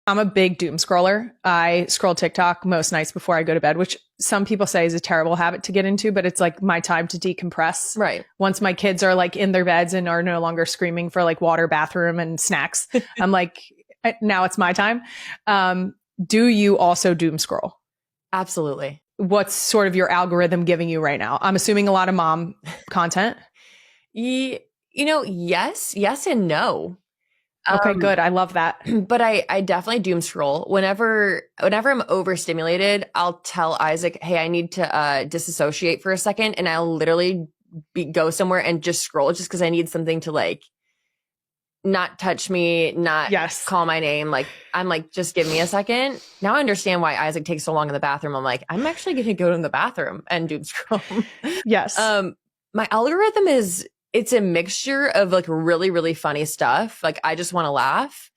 I'm a big doom scroller. I scroll TikTok most nights before I go to bed, which some people say is a terrible habit to get into, but it's like my time to decompress. Right. Once my kids are like in their beds and are no longer screaming for like water, bathroom, and snacks, I'm like, now it's my time. Do you also doom scroll? Absolutely. What's sort of your algorithm giving you right now? I'm assuming a lot of mom content. You know, yes and no. Okay, good. I love that. But I definitely doom scroll. Whenever I'm overstimulated, I'll tell Isaac, hey, I need to disassociate for a second. And I'll literally go somewhere and just scroll just because I need something to like not touch me, not call my name. Like, I'm like, just give me a second. Now I understand why Isaac takes so long in the bathroom. I'm like, I'm actually going to go to the bathroom and doom scroll. Yes. My algorithm it's a mixture of like really, really funny stuff. Like I just want to laugh.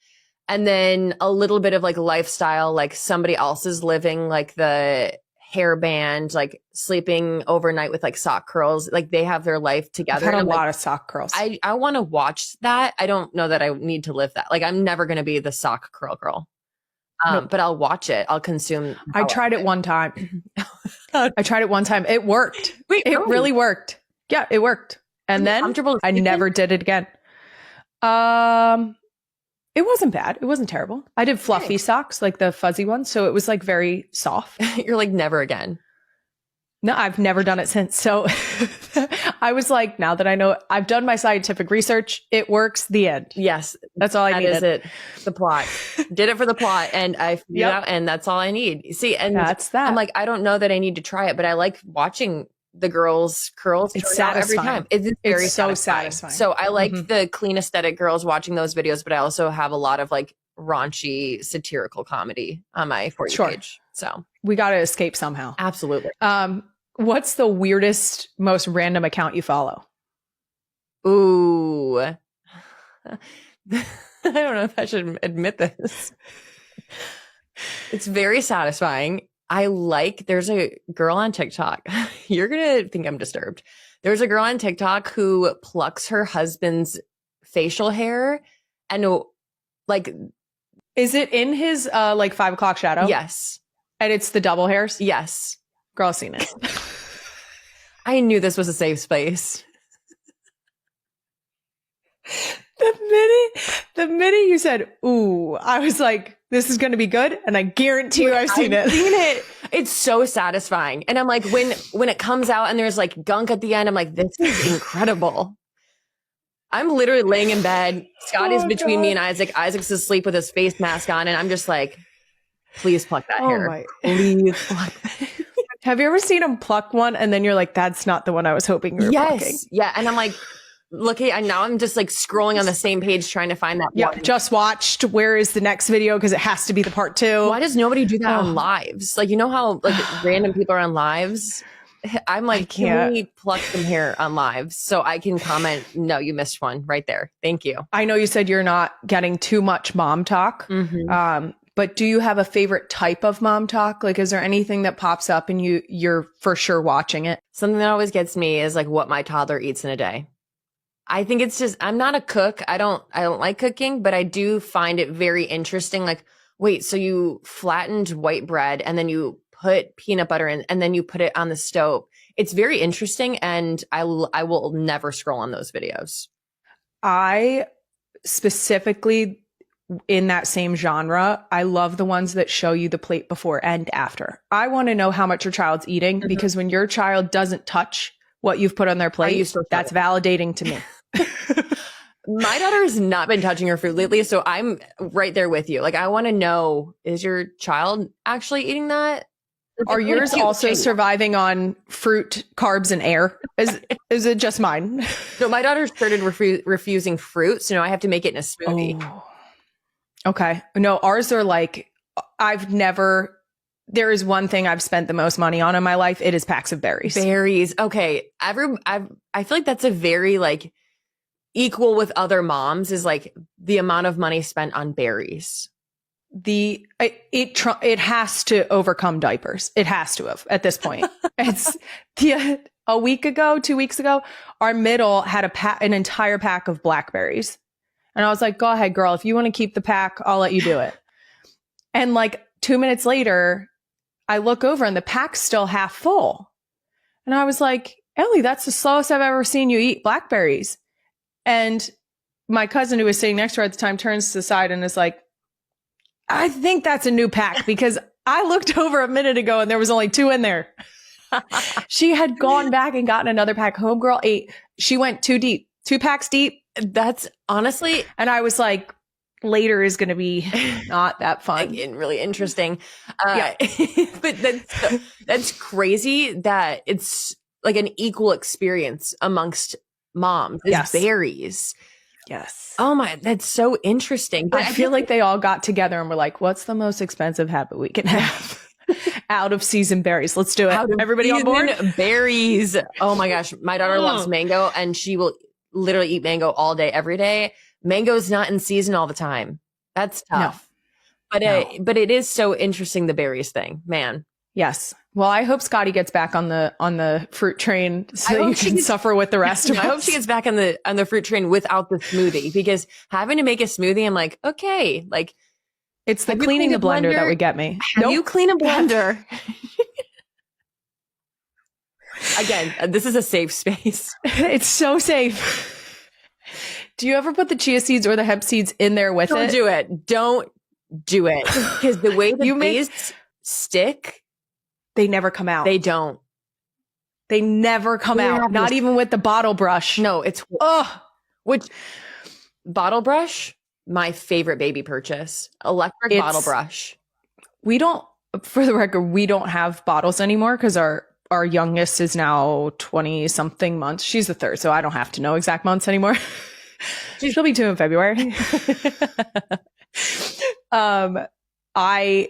And then a little bit of like lifestyle, like somebody else is living like the hairband, like sleeping overnight with like sock curls. Like they have their life together. I've had a lot of sock curls. I want to watch that. I don't know that I need to live that. Like I'm never going to be the sock curl girl. But I'll watch it. I'll consume. I tried it one time. It worked. It really worked. Yeah, it worked. And then I never did it again. It wasn't bad. It wasn't terrible. I did fluffy socks, like the fuzzy ones. So it was like very soft. You're like, never again. No, I've never done it since. So I was like, now that I know, I've done my scientific research. It works. The end. Yes. That's all I needed. That is it. The plot. Did it for the plot. And I figured out, and that's all I need. See, and that's that. I'm like, I don't know that I need to try it, but I like watching the girls curls. It's satisfying. Every time. It's very satisfying. So I like the clean aesthetic girls watching those videos, but I also have a lot of like raunchy satirical comedy on my For You page. So we got to escape somehow. Absolutely. What's the weirdest, most random account you follow? Ooh. I don't know if I should admit this. It's very satisfying. There's a girl on TikTok. You're going to think I'm disturbed. There's a girl on TikTok who plucks her husband's facial hair and like. Is it in his like 5 o'clock shadow? Yes. And it's the double hairs? Yes. Girl, seen it. I knew this was a safe space. The minute you said, ooh, I was like, this is going to be good. And I guarantee you I've seen it. It's so satisfying. And I'm like, when it comes out and there's like gunk at the end, I'm like, this is incredible. I'm literally laying in bed. Scott is between me and Isaac. Isaac's asleep with his face mask on. And I'm just like, please pluck that hair. Please pluck that. Have you ever seen him pluck one and then you're like, that's not the one I was hoping you were plucking? Yeah. And I'm like, and now I'm just like scrolling on the same page trying to find that one. Just watched. Where is the next video? Because it has to be the part 2. Why does nobody do that on lives? Like, you know how like random people are on lives? I'm like, can we pluck some hair on lives so I can comment, no, you missed one right there. Thank you. I know you said you're not getting too much mom talk. But do you have a favorite type of mom talk? Like, is there anything that pops up and you're for sure watching it? Something that always gets me is like what my toddler eats in a day. I think it's just, I'm not a cook. I don't like cooking, but I do find it very interesting. Like, wait, so you flattened white bread and then you put peanut butter in and then you put it on the stove. It's very interesting. And I will never scroll on those videos. I specifically, in that same genre, I love the ones that show you the plate before and after. I want to know how much your child's eating because when your child doesn't touch what you've put on their plate, that's validating to me. My daughter has not been touching her food lately, so I'm right there with you. Like, I want to know, is your child actually eating that? Are yours also surviving on fruit, carbs, and air? Is it just mine? No, my daughter started refusing fruit, so now I have to make it in a smoothie. Oh. Okay. No, ours are like, there is one thing I've spent the most money on in my life. It is packs of berries. Berries. Okay. I feel like that's a very like equal with other moms is like the amount of money spent on berries. It has to overcome diapers. It has to have at this point. It's a week ago, 2 weeks ago, our middle had an entire pack of blackberries. And I was like, go ahead, girl. If you want to keep the pack, I'll let you do it. And like 2 minutes later, I look over and the pack's still half full. And I was like, Ellie, that's the slowest I've ever seen you eat blackberries. And my cousin who was sitting next to her at the time turns to the side and is like, I think that's a new pack because I looked over a minute ago and there was only 2 in there. She had gone back and gotten another pack. Homegirl ate. She went 2 deep, 2 packs deep. That's honestly, and I was like, later is going to be not that fun. Really interesting. But that's crazy that it's like an equal experience amongst moms. Yes. Berries. Yes. Oh my, that's so interesting. But I feel like they all got together and were like, what's the most expensive habit we can have? Out of season berries. Let's do it. Everybody on board? Berries. Oh my gosh. My daughter loves mango and she will literally eat mango all day, every day. Mango's not in season all the time. That's tough. No. But it is so interesting, the berries thing, man. Yes. Well, I hope Scotty gets back on the fruit train so you can suffer with the rest of us. I hope she gets back on the fruit train without the smoothie, because having to make a smoothie, I'm like, okay, like it's the cleaning the blender that would get me. Have you clean a blender? Again, this is a safe space. It's so safe. Do you ever put the chia seeds or the hemp seeds in there with it? Don't do it. Don't do it. Because the way these stick, they never come out. They don't. They never come out. Not even with the bottle brush. No, it's which bottle brush? My favorite baby purchase. Electric bottle brush. We don't, for the record, we don't have bottles anymore because our youngest is now 20 something months. She's the third, so I don't have to know exact months anymore. She'll be 2 in February. I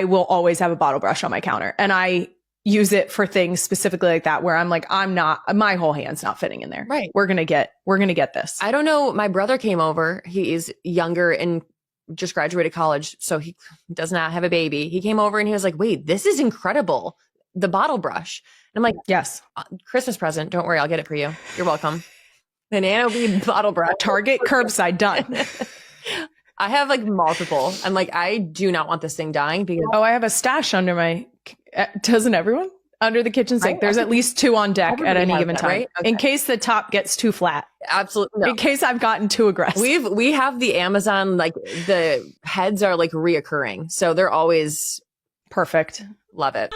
will always have a bottle brush on my counter, and I use it for things specifically like that where I'm like, my whole hand's not fitting in there. Right. We're going to get this. I don't know. My brother came over. He is younger and just graduated college, so he does not have a baby. He came over and he was like, wait, this is incredible. The bottle brush. And I'm like, yes. Christmas present. Don't worry. I'll get it for you. You're welcome. The Nano Bead bottle brush. Target curbside done. I have like multiple. I'm like, I do not want this thing dying because I have a stash under my, doesn't everyone? Under the kitchen sink. There's at least 2 on deck at any given time. Right? Okay. In case the top gets too flat. Absolutely. No. In case I've gotten too aggressive. We have the Amazon, like the heads are like reoccurring. So they're always perfect. Love it.